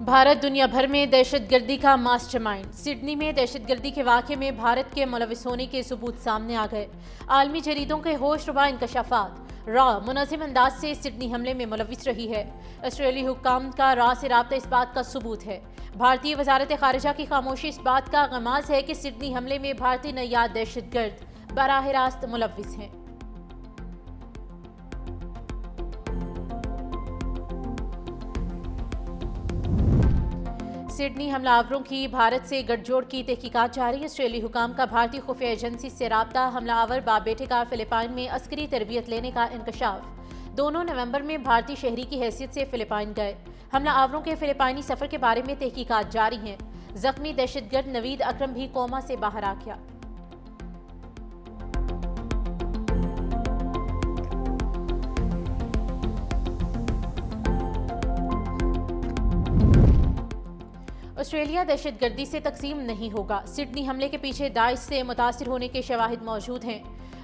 بھارت دنیا بھر میں دہشت گردی کا ماسٹر مائنڈ۔ سڈنی میں دہشت گردی کے واقعے میں بھارت کے ملوث ہونے کے ثبوت سامنے آ گئے۔ عالمی جریدوں کے ہوش ربا انکشافات۔ را منظم انداز سے سڈنی حملے میں ملوث رہی ہے۔ آسٹریلی حکام کا را سے رابطہ اس بات کا ثبوت ہے۔ بھارتی وزارت خارجہ کی خاموشی اس بات کا غماز ہے کہ سڈنی حملے میں بھارتی نژاد دہشت گرد براہ راست ملوث ہیں۔ سڈنی حملہ آوروں کی بھارت سے گٹھ جوڑ کی تحقیقات جاری۔ آسٹریلی حکام کا بھارتی خفیہ ایجنسی سے رابطہ۔ حملہ آور باپ بیٹے کا فلپائن میں عسکری تربیت لینے کا انکشاف۔ دونوں نومبر میں بھارتی شہری کی حیثیت سے فلپائن گئے۔ حملہ آوروں کے فلپائنی سفر کے بارے میں تحقیقات جاری ہیں۔ زخمی دہشت گرد نوید اکرم بھی کوما سے باہر آ گیا۔ آسٹریلیا دہشت گردی سے تقسیم نہیں ہوگا۔ سڈنی حملے کے پیچھے داعش سے متاثر ہونے کے شواہد موجود ہیں۔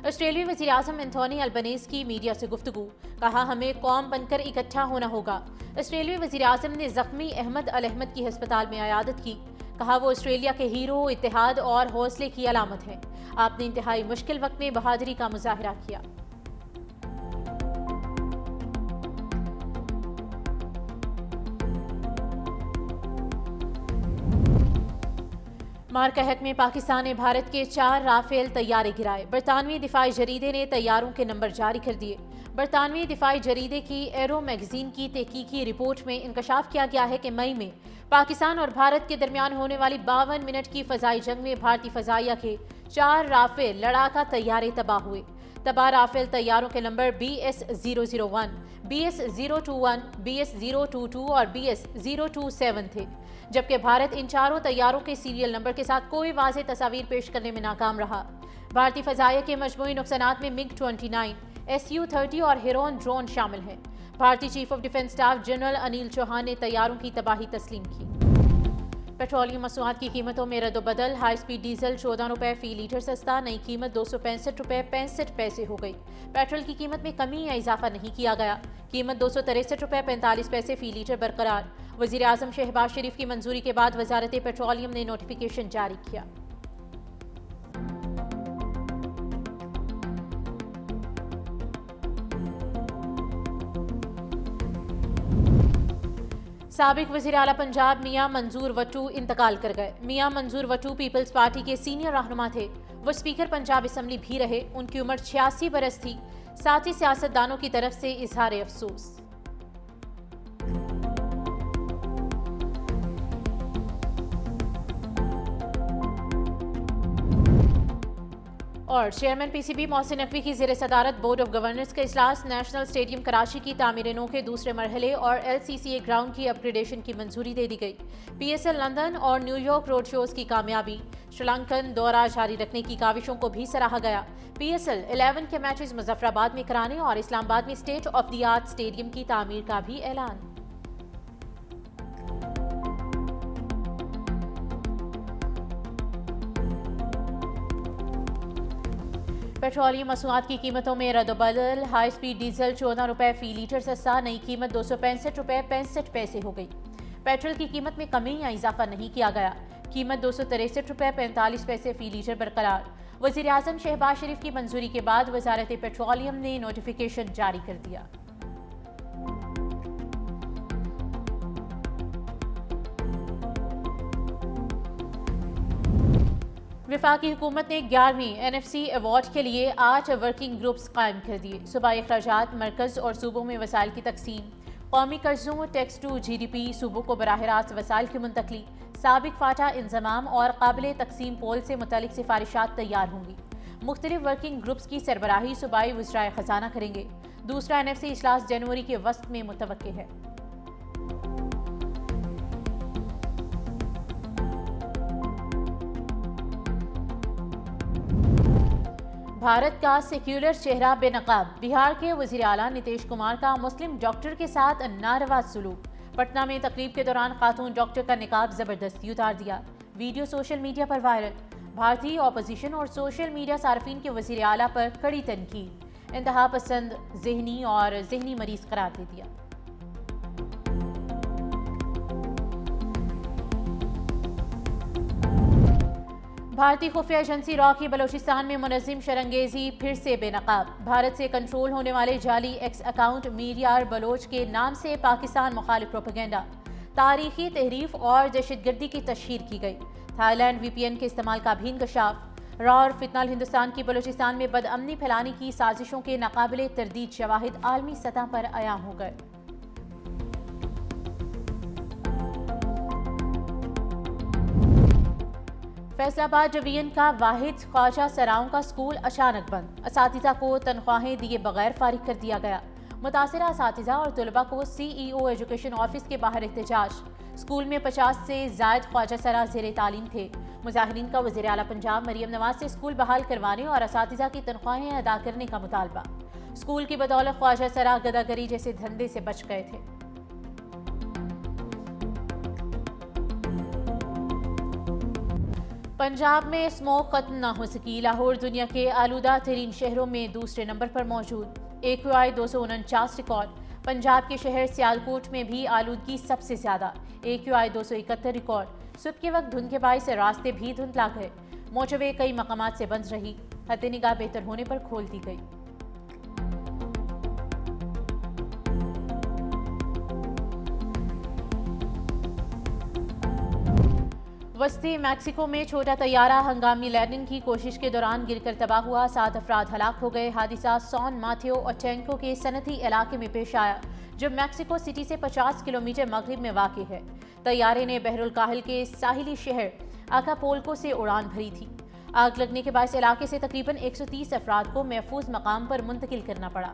آسٹریلوی وزیر اعظم اینتھونی البنیز کی میڈیا سے گفتگو۔ کہا ہمیں قوم بن کر اکٹھا ہونا ہوگا۔ آسٹریلوی وزیر اعظم نے زخمی احمد الحمد کی ہسپتال میں عیادت کی۔ کہا وہ آسٹریلیا کے ہیرو، اتحاد اور حوصلے کی علامت ہیں۔ آپ نے انتہائی مشکل وقت میں بہادری کا مظاہرہ کیا۔ مار کہک میں پاکستان نے بھارت کے 4 رافیل طیارے گرائے۔ برطانوی دفاعی جریدے نے طیاروں کے نمبر جاری کر دیے۔ برطانوی دفاعی جریدے کی ایرو میگزین کی تحقیقی رپورٹ میں انکشاف کیا گیا ہے کہ مئی میں پاکستان اور بھارت کے درمیان ہونے والی 52 منٹ کی فضائی جنگ میں بھارتی فضائیہ کے 4 رافیل لڑاکا طیارے تباہ ہوئے۔ تباہ رافیل طیاروں کے نمبر BS-001، BS-021، BS-022 اور BS-027 تھے، جبکہ بھارت ان چاروں طیاروں کے سیریل نمبر کے ساتھ کوئی واضح تصاویر پیش کرنے میں ناکام رہا۔ بھارتی فضائیہ کے مجموعی نقصانات میں MiG-29، Su-30 اور ہیرون ڈرون شامل ہیں۔ بھارتی chief of defence staff general Anil Chauhan نے طیاروں کی تباہی تسلیم کی۔ پیٹرولیم مصنوعات کی قیمتوں میں رد و بدل۔ ہائی سپیڈ ڈیزل 14 روپے فی لیٹر سستا، نئی قیمت 265 روپے 65 پیسے ہو گئی۔ پیٹرول کی قیمت میں کمی یا اضافہ نہیں کیا گیا۔ قیمت 263 روپے 45 پیسے فی لیٹر برقرار۔ وزیر اعظم شہباز شریف کی منظوری کے بعد وزارت پیٹرولیم نے نوٹیفیکیشن جاری کیا۔ سابق وزیر اعلیٰ پنجاب میاں منظور وٹو انتقال کر گئے۔ میاں منظور وٹو پیپلز پارٹی کے سینئر رہنما تھے۔ وہ اسپیکر پنجاب اسمبلی بھی رہے۔ ان کی عمر 86 برس تھی۔ ساتھی سیاستدانوں کی طرف سے اظہار افسوس۔ اور chairman P C B Mohsin Naqvi کی زیر صدارت بورڈ آف گورنرز کا اجلاس۔ نیشنل اسٹیڈیم کراچی کی تعمیر نو کے دوسرے مرحلے اور LCCA گراؤنڈ کی اپ گریڈیشن کی منظوری دے دی گئی۔ PSL لندن اور نیو یارک روڈ شوز کی کامیابی۔ سری لنکن دورہ جاری رکھنے کی کاوشوں کو بھی سراہا گیا۔ PSL 11 کے میچز مظفر آباد میں کرانے اور اسلام آباد میں state of the art stadium کی تعمیر کا بھی اعلان۔ پیٹرولیم مصنوعات کی قیمتوں میں رد و بدل۔ ہائی سپیڈ ڈیزل 14 روپے فی لیٹر سستا، نئی قیمت 265 روپے 65 پیسے ہو گئی۔ پیٹرول کی قیمت میں کمی یا اضافہ نہیں کیا گیا۔ قیمت 263 روپے 45 پیسے فی لیٹر برقرار۔ وزیر اعظم شہباز شریف کی منظوری کے بعد وزارت پیٹرولیم نے نوٹیفیکیشن جاری کر دیا۔ وفاقی حکومت نے 11ویں NFC ایوارڈ کے لیے 8 ورکنگ گروپس قائم کر دیے۔ صوبائی اخراجات، مرکز اور صوبوں میں وسائل کی تقسیم، قومی قرضوں، ٹیکس ٹو GDP، صوبوں کو براہ راست وسائل کی منتقلی، سابق فاٹا انضمام اور قابل تقسیم پول سے متعلق سفارشات تیار ہوں گی۔ مختلف ورکنگ گروپس کی سربراہی صوبائی وزرائے خزانہ کریں گے۔ دوسرا NFC اجلاس جنوری کے وسط میں متوقع ہے۔ بھارت کا سیکولر چہرہ بے نقاب۔ بہار کے وزیر اعلیٰ نتیش کمار کا مسلم ڈاکٹر کے ساتھ ناروا سلوک۔ پٹنہ میں تقریب کے دوران خاتون ڈاکٹر کا نقاب زبردستی اتار دیا۔ ویڈیو سوشل میڈیا پر وائرل۔ بھارتی اپوزیشن اور سوشل میڈیا صارفین کے وزیر اعلیٰ پر کڑی تنقید۔ انتہا پسند، ذہنی مریض قرار دے دیا۔ بھارتی خفیہ ایجنسی را کی بلوچستان میں منظم شرنگیزی پھر سے بے نقاب۔ بھارت سے کنٹرول ہونے والے جعلی ایکس اکاؤنٹ میریار بلوچ کے نام سے پاکستان مخالف پروپیگنڈا، تاریخی تحریف اور دہشت گردی کی تشہیر کی گئی۔ Thailand V P N کے استعمال کا بھی انکشاف۔ را اور فتنہ ہندوستان کی بلوچستان میں بدامنی پھیلانے کی سازشوں کے ناقابل تردید شواہد عالمی سطح پر عیاں ہو گئے۔ فیصل آباد ڈویژن کا واحد خواجہ سراؤں کا اسکول اچانک بند، اساتذہ کو تنخواہیں دیے بغیر فارغ کر دیا گیا۔ متاثرہ اساتذہ اور طلباء کو سی ای او ایجوکیشن آفس کے باہر احتجاج۔ اسکول میں 50 سے زائد خواجہ سرا زیر تعلیم تھے۔ مظاہرین کا وزیر اعلیٰ پنجاب مریم نواز سے اسکول بحال کروانے اور اساتذہ کی تنخواہیں ادا کرنے کا مطالبہ۔ اسکول کی بدولت خواجہ سرا گداگری جیسے دھندے سے بچ گئے تھے۔ پنجاب میں اسموک ختم نہ ہو سکی، لاہور دنیا کے آلودہ ترین شہروں میں دوسرے نمبر پر موجود، AQI 249 ریکارڈ۔ پنجاب کے شہر سیالکوٹ میں بھی آلودگی سب سے زیادہ، AQI 271 ریکارڈ۔ صبح کے وقت دھند کے باعث راستے بھی دھندلا گئے، موٹر وے کئی مقامات سے بند رہی، حد نگاہ بہتر ہونے پر کھول دی گئی۔ وسطی میکسیکو میں چھوٹا طیارہ ہنگامی لینڈنگ کی کوشش کے دوران گر کر تباہ ہوا، 7 افراد ہلاک ہو گئے۔ حادثہ سان ماتھیو اور ٹینکو کے صنعتی علاقے میں پیش آیا، جو میکسیکو سٹی سے 50 کلومیٹر مغرب میں واقع ہے۔ طیارے نے بحر الکاہل کے ساحلی شہر اکاپولکو سے اڑان بھری تھی۔ آگ لگنے کے باعث علاقے سے تقریباً 130 افراد کو محفوظ مقام پر منتقل کرنا پڑا۔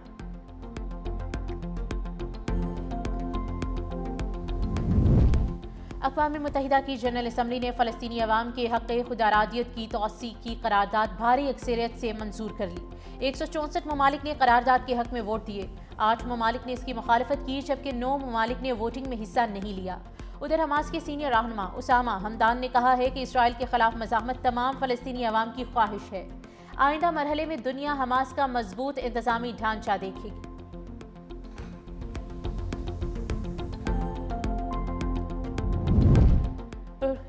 اقوام متحدہ کی جنرل اسمبلی نے فلسطینی عوام کے حق خود ارادیت کی توثیق کی قرارداد بھاری اکثریت سے منظور کر لی۔ 164 ممالک نے قرارداد کے حق میں ووٹ دیے، 8 ممالک نے اس کی مخالفت کی، جبکہ 9 ممالک نے ووٹنگ میں حصہ نہیں لیا۔ ادھر حماس کے سینئر رہنما اسامہ حمدان نے کہا ہے کہ اسرائیل کے خلاف مزاحمت تمام فلسطینی عوام کی خواہش ہے۔ آئندہ مرحلے میں دنیا حماس کا مضبوط انتظامی ڈھانچہ دیکھے گی۔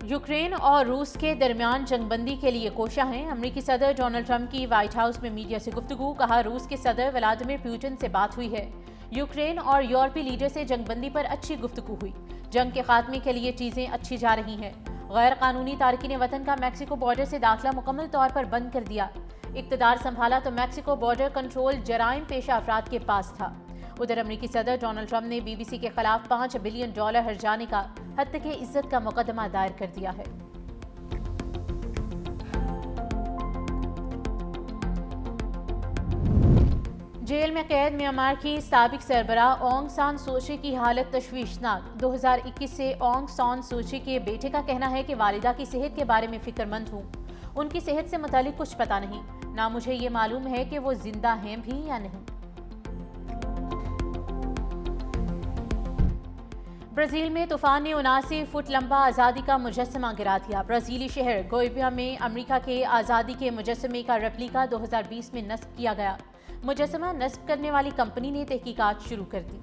یوکرین اور روس کے درمیان جنگ بندی کے لیے کوشاں ہیں۔ امریکی صدر ڈونلڈ ٹرمپ کی وائٹ ہاؤس میں میڈیا سے گفتگو، کہا روس کے صدر ولادیمیر پوٹن سے بات ہوئی ہے۔ یوکرین اور یورپی لیڈر سے جنگ بندی پر اچھی گفتگو ہوئی، جنگ کے خاتمے کے لیے چیزیں اچھی جا رہی ہیں۔ غیر قانونی تارکین وطن کا میکسیکو بارڈر سے داخلہ مکمل طور پر بند کر دیا۔ اقتدار سنبھالا تو میکسیکو بارڈر کنٹرول جرائم پیشہ افراد کے پاس تھا۔ ادھر امریکی صدر ڈونلڈ ٹرمپ نے BBC کے خلاف $5 بلین ہرجانے کا حتیٰ کہ عزت کا مقدمہ دائر کر دیا ہے۔ جیل میں قید میانمار کی سابق سربراہ اونگ سان سوچی کی حالت تشویشناک۔ 2021 سے اونگ سان سوچی کے بیٹے کا کہنا ہے کہ والدہ کی صحت کے بارے میں فکر مند ہوں۔ ان کی صحت سے متعلق کچھ پتہ نہیں، نہ مجھے یہ معلوم ہے کہ وہ زندہ ہیں بھی یا نہیں۔ برازیل میں طوفان نے 79 فٹ لمبا آزادی کا مجسمہ گرا دیا۔ برازیلی شہر گوئیبیا میں امریکہ کے آزادی کے مجسمے کا ریپلیکا 2020 میں نصب کیا گیا۔ مجسمہ نصب کرنے والی کمپنی نے تحقیقات شروع کر دی۔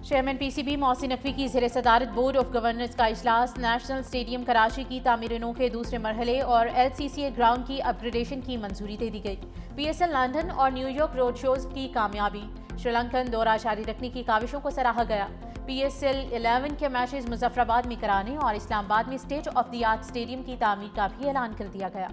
چیئرمین PCB محسن نقوی کی زیر صدارت بورڈ آف گورنرز کا اجلاس۔ نیشنل اسٹیڈیم کراچی کی تعمیر نو کے دوسرے مرحلے اور LCCA گراؤنڈ کی اپ گریڈیشن کی منظوری دے دی گئی۔ PSL لندن اور نیو یارک روڈ شوز کی کامیابی، شری لنکن دورہ جاری رکھنے کی کاوشوں کو سراہا گیا۔ PSL 11 کے میچز مظفر آباد میں کرانے اور اسلام آباد میں state of the art stadium کی تعمیر کا بھی اعلان کر دیا گیا۔